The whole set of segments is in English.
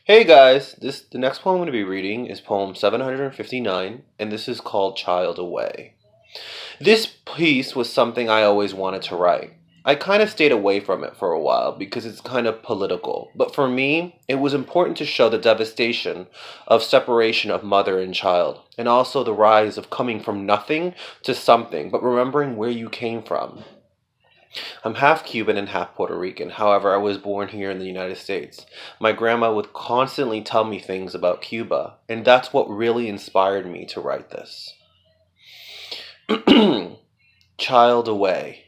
Hey guys, the next poem I'm going to be reading is poem 759, and this is called Child Away. This piece was something I always wanted to write. I kind of stayed away from it for a while because it's kind of political, but for me, it was important to show the devastation of separation of mother and child, and also the rise of coming from nothing to something, but remembering where you came from. I'm half Cuban and half Puerto Rican. However, I was born here in the United States. My grandma would constantly tell me things about Cuba, and that's what really inspired me to write this. Child Away.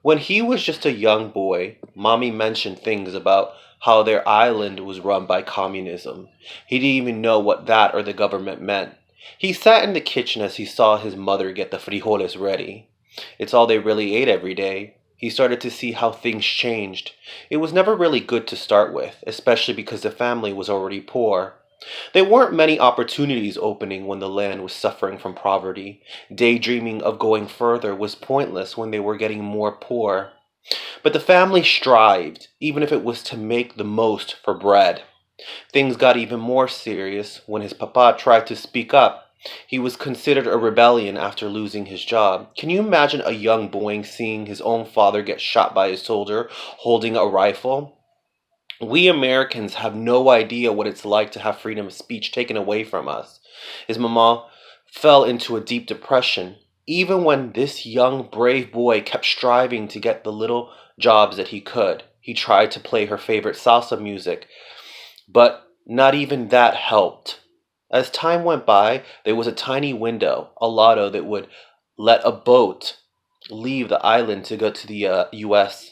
When he was just a young boy, Mommy mentioned things about how their island was run by communism. He didn't even know what that or the government meant. He sat in the kitchen as he saw his mother get the frijoles ready. It's all they really ate every day. He started to see how things changed. It was never really good to start with, especially because the family was already poor. There weren't many opportunities opening when the land was suffering from poverty. Daydreaming of going further was pointless when they were getting more poor. But the family strived, even if it was to make the most for bread. Things got even more serious when his papa tried to speak up. He was considered a rebellion after losing his job. Can you imagine a young boy seeing his own father get shot by a soldier holding a rifle? We Americans have no idea what it's like to have freedom of speech taken away from us. His mama fell into a deep depression, even when this young, brave boy kept striving to get the little jobs that he could. He tried to play her favorite salsa music, but not even that helped. As time went by, there was a tiny window, a lotto that would let a boat leave the island to go to the US.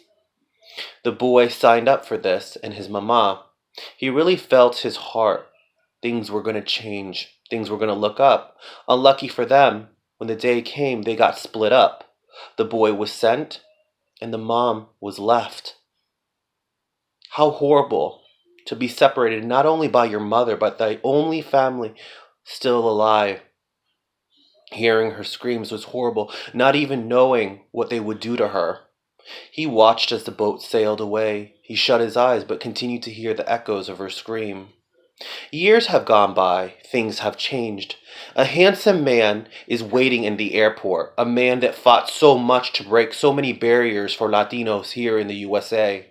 The boy signed up for this, and his mama, he really felt his heart. Things were going to change. Things were going to look up. Unlucky for them, when the day came, they got split up. The boy was sent, and the mom was left. How horrible to be separated not only by your mother, but the only family still alive. Hearing her screams was horrible, not even knowing what they would do to her. He watched as the boat sailed away. He shut his eyes but continued to hear the echoes of her scream. Years have gone by. Things have changed. A handsome man is waiting in the airport, a man that fought so much to break so many barriers for Latinos here in the USA.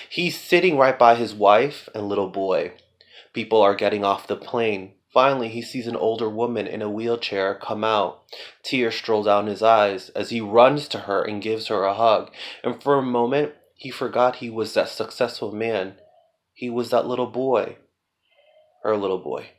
He's sitting right by his wife and little boy. People are getting off the plane. Finally, he sees an older woman in a wheelchair come out. Tears stroll down his eyes as he runs to her and gives her a hug. And for a moment, he forgot he was that successful man. He was that little boy, her little boy.